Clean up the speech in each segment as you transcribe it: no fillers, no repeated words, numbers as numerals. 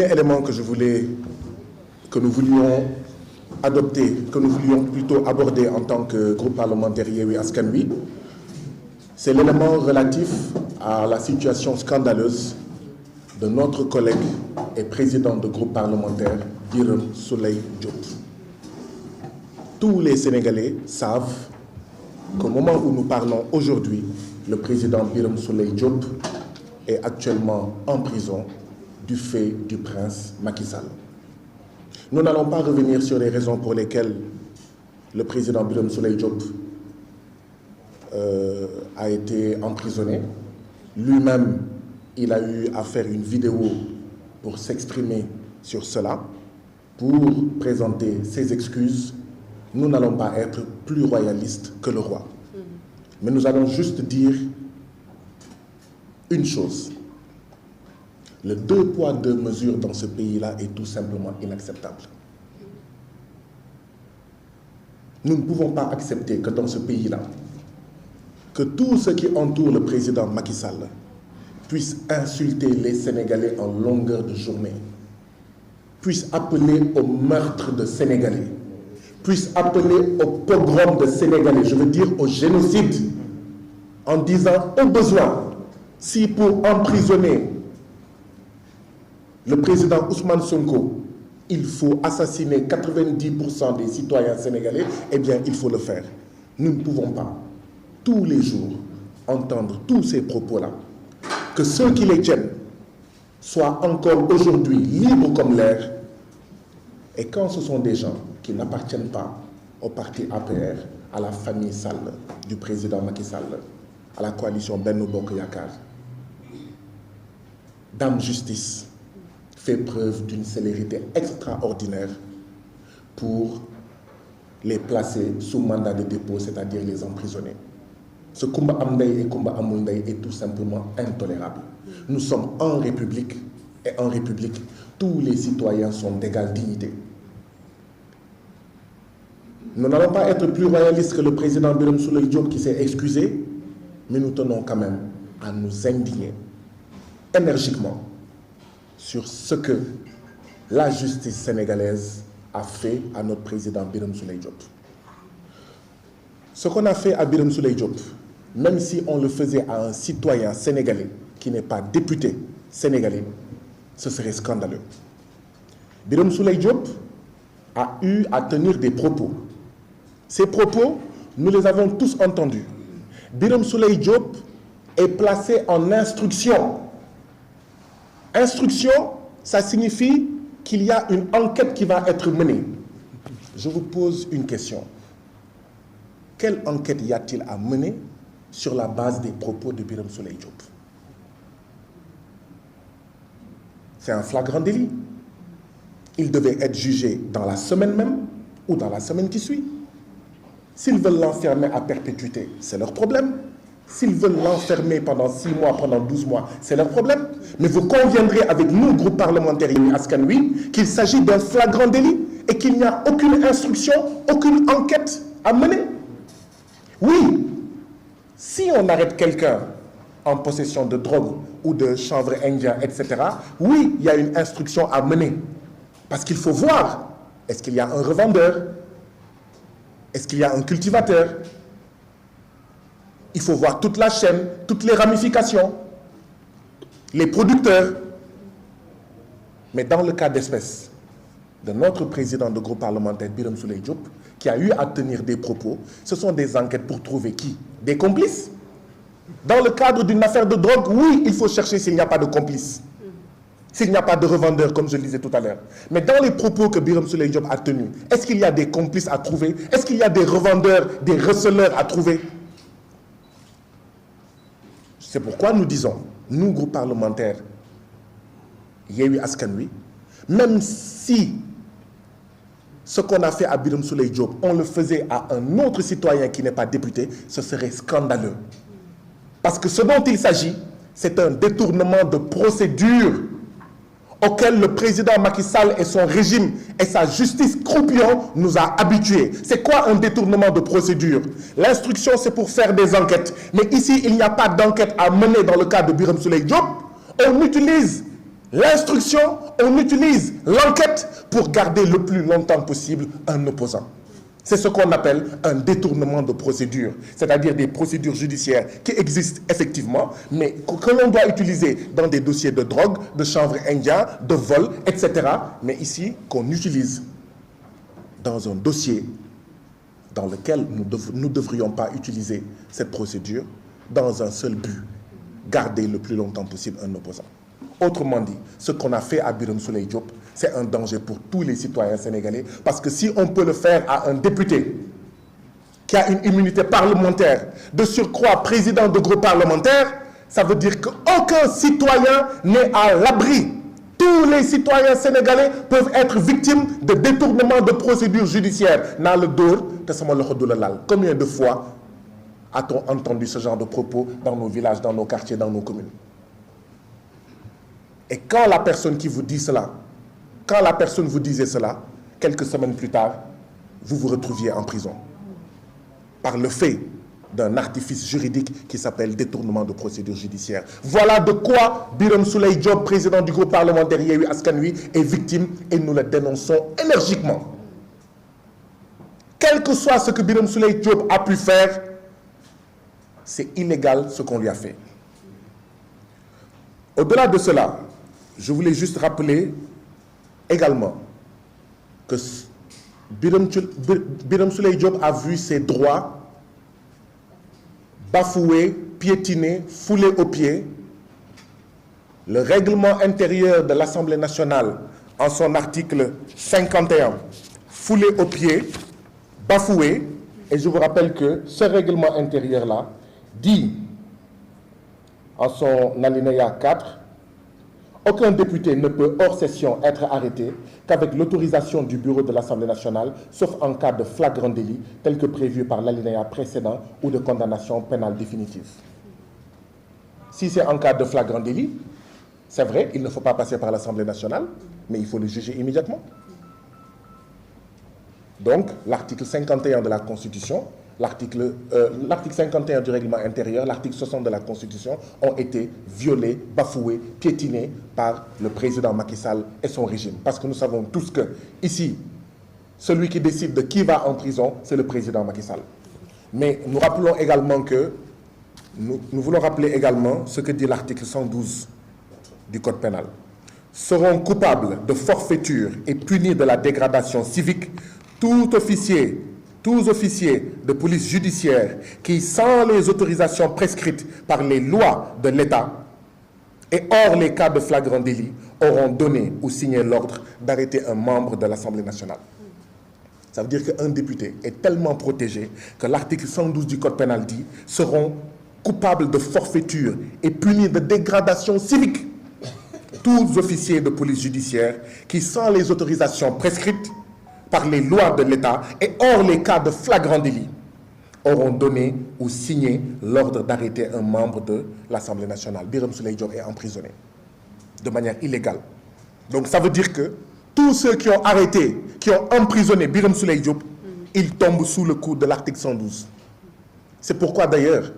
premier élément que nous voulions plutôt aborder en tant que groupe parlementaire Yewwi Askan Wi, c'est l'élément relatif à la situation scandaleuse de notre collègue et président de groupe parlementaire, Birame Souleye Diop. Tous les Sénégalais savent qu'au moment où nous parlons aujourd'hui, le président Birame Souleye Diop est actuellement en prison du fait du prince Macky Sall. Nous n'allons pas revenir sur les raisons pour lesquelles le président Birame Souleye Diop a été emprisonné. Lui-même, il a eu à faire une vidéo pour s'exprimer sur cela, pour présenter ses excuses. Nous n'allons pas être plus royalistes que le roi. Mais nous allons juste dire une chose. Le 2 poids 2 mesures dans ce pays-là est tout simplement inacceptable. Nous ne pouvons pas accepter que dans ce pays-là, que tous ceux qui entourent le président Macky Sall puissent insulter les Sénégalais en longueur de journée, puissent appeler au meurtre de Sénégalais, puissent appeler au pogrom de Sénégalais, je veux dire au génocide, en disant au besoin, si pour emprisonner le président Ousmane Sonko, il faut assassiner 90% des citoyens sénégalais, eh bien, il faut le faire. Nous ne pouvons pas, tous les jours, entendre tous ces propos-là, que ceux qui les tiennent soient encore aujourd'hui libres comme l'air, et quand ce sont des gens qui n'appartiennent pas au parti APR, à la famille Sall, du président Macky Sall, à la coalition Benno Bokk Yakaar, Dame Justice fait preuve d'une célérité extraordinaire pour les placer sous mandat de dépôt, c'est-à-dire les emprisonner. Ce Kumba am ndey et Kumba amul ndey est tout simplement intolérable. Nous sommes en République, et en République, tous les citoyens sont d'égale dignité. Nous n'allons pas être plus royalistes que le président Birame Souleye Diop qui s'est excusé, mais nous tenons quand même à nous indigner énergiquement sur ce que la justice sénégalaise a fait à notre président Birame Souleye Diop. Ce qu'on a fait à Birame Souleye Diop, même si on le faisait à un citoyen sénégalais qui n'est pas député sénégalais, ce serait scandaleux. Birame Souleye Diop a eu à tenir des propos. Ces propos, nous les avons tous entendus. Birame Souleye Diop est placé en instruction. Instruction, ça signifie qu'il y a une enquête qui va être menée. Je vous pose une question. Quelle enquête y a-t-il à mener sur la base des propos de Birame Souleye Diop? C'est un flagrant délit. Il devait être jugé dans la semaine même ou dans la semaine qui suit. S'ils veulent l'enfermer à perpétuité, c'est leur problème. S'ils veulent l'enfermer pendant 6 mois, pendant 12 mois, c'est leur problème. Mais vous conviendrez avec nous, groupe parlementaire Yewwi Askan Wi, qu'il s'agit d'un flagrant délit et qu'il n'y a aucune instruction, aucune enquête à mener. Oui, si on arrête quelqu'un en possession de drogue ou de chanvre indien, etc., oui, il y a une instruction à mener. Parce qu'il faut voir, est-ce qu'il y a un revendeur? Est-ce qu'il y a un cultivateur? Il faut voir toute la chaîne, toutes les ramifications, les producteurs. Mais dans le cas d'espèce de notre président de groupe parlementaire, Birame Souleye Diop, qui a eu à tenir des propos, ce sont des enquêtes pour trouver qui? Des complices? Dans le cadre d'une affaire de drogue, oui, il faut chercher s'il n'y a pas de complices, s'il n'y a pas de revendeurs, comme je le disais tout à l'heure. Mais dans les propos que Birame Souleye Diop a tenus, est-ce qu'il y a des complices à trouver? Est-ce qu'il y a des revendeurs, des receleurs à trouver? C'est pourquoi nous disons, nous, groupe parlementaire Yewwi Askan Wi, même si ce qu'on a fait à Birame Souleye Diop, on le faisait à un autre citoyen qui n'est pas député, ce serait scandaleux. Parce que ce dont il s'agit, c'est un détournement de procédure auquel le président Macky Sall et son régime et sa justice croupion nous a habitués. C'est quoi un détournement de procédure? L'instruction, c'est pour faire des enquêtes. Mais ici, il n'y a pas d'enquête à mener dans le cas de Birame Souleye Diop. On utilise l'instruction, on utilise l'enquête pour garder le plus longtemps possible un opposant. C'est ce qu'on appelle un détournement de procédure, c'est-à-dire des procédures judiciaires qui existent effectivement, mais que l'on doit utiliser dans des dossiers de drogue, de chanvre indien, de vol, etc. Mais ici, qu'on utilise dans un dossier dans lequel nous ne devrions pas utiliser cette procédure dans un seul but, garder le plus longtemps possible un opposant. Autrement dit, ce qu'on a fait à Birame Souleye Diop, c'est un danger pour tous les citoyens sénégalais, parce que si on peut le faire à un député qui a une immunité parlementaire, de surcroît président de groupe parlementaire, ça veut dire qu'aucun citoyen n'est à l'abri. Tous les citoyens sénégalais peuvent être victimes de détournement de procédures judiciaires. Combien de fois a-t-on entendu ce genre de propos dans nos villages, dans nos quartiers, dans nos communes? Et quand la personne qui vous dit cela, quand la personne vous disait cela, quelques semaines plus tard, vous vous retrouviez en prison. Par le fait d'un artifice juridique qui s'appelle détournement de procédure judiciaire. Voilà de quoi Birame Souleye Diop, président du groupe parlementaire Yewwi Askan Wi, est victime et nous le dénonçons énergiquement. Quel que soit ce que Birame Souleye Diop a pu faire, c'est illégal ce qu'on lui a fait. Au-delà de cela, je voulais juste rappeler également que Birame Souleye Diop a vu ses droits bafoués, piétinés, foulés aux pieds. Le règlement intérieur de l'Assemblée nationale, en son article 51, foulé aux pieds, bafoué. Et je vous rappelle que ce règlement intérieur-là dit, en son alinéa 4, aucun député ne peut, hors session, être arrêté qu'avec l'autorisation du bureau de l'Assemblée nationale, sauf en cas de flagrant délit, tel que prévu par l'alinéa précédent ou de condamnation pénale définitive. Si c'est en cas de flagrant délit, c'est vrai, il ne faut pas passer par l'Assemblée nationale, mais il faut le juger immédiatement. Donc, l'article 51 de la Constitution, l'article 51 du règlement intérieur, l'article 60 de la Constitution ont été violés, bafoués, piétinés par le président Macky Sall et son régime. Parce que nous savons tous que, ici, celui qui décide de qui va en prison, c'est le président Macky Sall. Mais nous rappelons également que, nous voulons rappeler également ce que dit l'article 112 du Code pénal. Seront coupables de forfaiture et punis de la dégradation civique tous officiers de police judiciaire qui, sans les autorisations prescrites par les lois de l'État et hors les cas de flagrant délit, auront donné ou signé l'ordre d'arrêter un membre de l'Assemblée nationale. Ça veut dire qu'un député est tellement protégé que l'article 112 du Code pénal dit seront coupables de forfaiture et punis de dégradation civique tous officiers de police judiciaire qui, sans les autorisations prescrites par les lois de l'État et hors les cas de flagrant délit, auront donné ou signé l'ordre d'arrêter un membre de l'Assemblée nationale. Birame Souleye Diop est emprisonné de manière illégale. Donc ça veut dire que tous ceux qui ont arrêté, qui ont emprisonné Birame Souleye Diop, ils tombent sous le coup de l'article 112. C'est pourquoi d'ailleurs,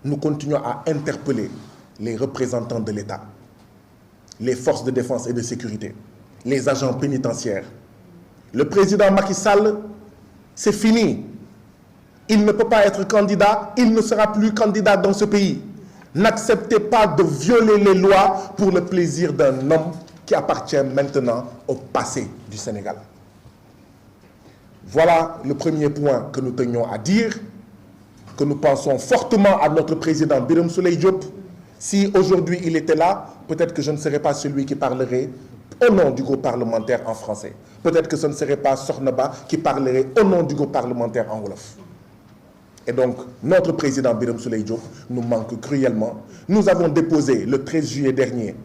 nous continuons à interpeller les représentants de l'État, les forces de défense et de sécurité, les agents pénitentiaires. Le président Macky Sall, c'est fini. Il ne peut pas être candidat, il ne sera plus candidat dans ce pays. N'acceptez pas de violer les lois pour le plaisir d'un homme qui appartient maintenant au passé du Sénégal. Voilà le premier point que nous tenions à dire, que nous pensons fortement à notre président Birame Souleye Diop. Si aujourd'hui il était là, peut-être que je ne serais pas celui qui parlerait au nom du groupe parlementaire en français. Peut-être que ce ne serait pas Sornaba qui parlerait au nom du groupe parlementaire en wolof. Et donc, notre président Birame Souleye Diop nous manque cruellement. Nous avons déposé le 13 juillet dernier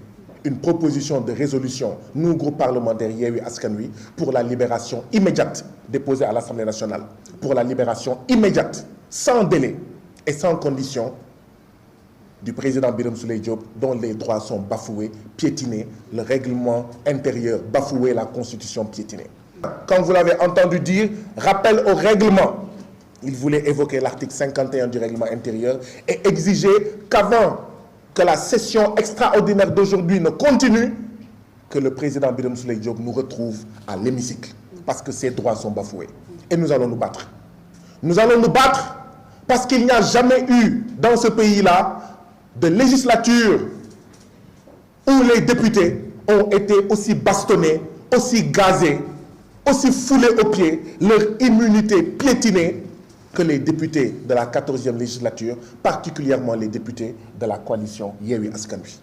une proposition de résolution, nous, groupe parlementaire Yewwi Askan Wi, pour la libération immédiate, déposée à l'Assemblée nationale, pour la libération immédiate, sans délai et sans condition, du président Birame Souleye Diop, dont les droits sont bafoués, piétinés, le règlement intérieur bafoué, la Constitution piétinée. Quand vous l'avez entendu dire, rappel au règlement, il voulait évoquer l'article 51 du règlement intérieur et exiger qu'avant que la session extraordinaire d'aujourd'hui ne continue, que le président Birame Souleye Diop nous retrouve à l'hémicycle, parce que ses droits sont bafoués. Et nous allons nous battre. Nous allons nous battre parce qu'il n'y a jamais eu dans ce pays-là de législature où les députés ont été aussi bastonnés, aussi gazés, aussi foulés aux pieds, leur immunité piétinée que les députés de la 14e législature, particulièrement les députés de la coalition Yewwi Askan Wi.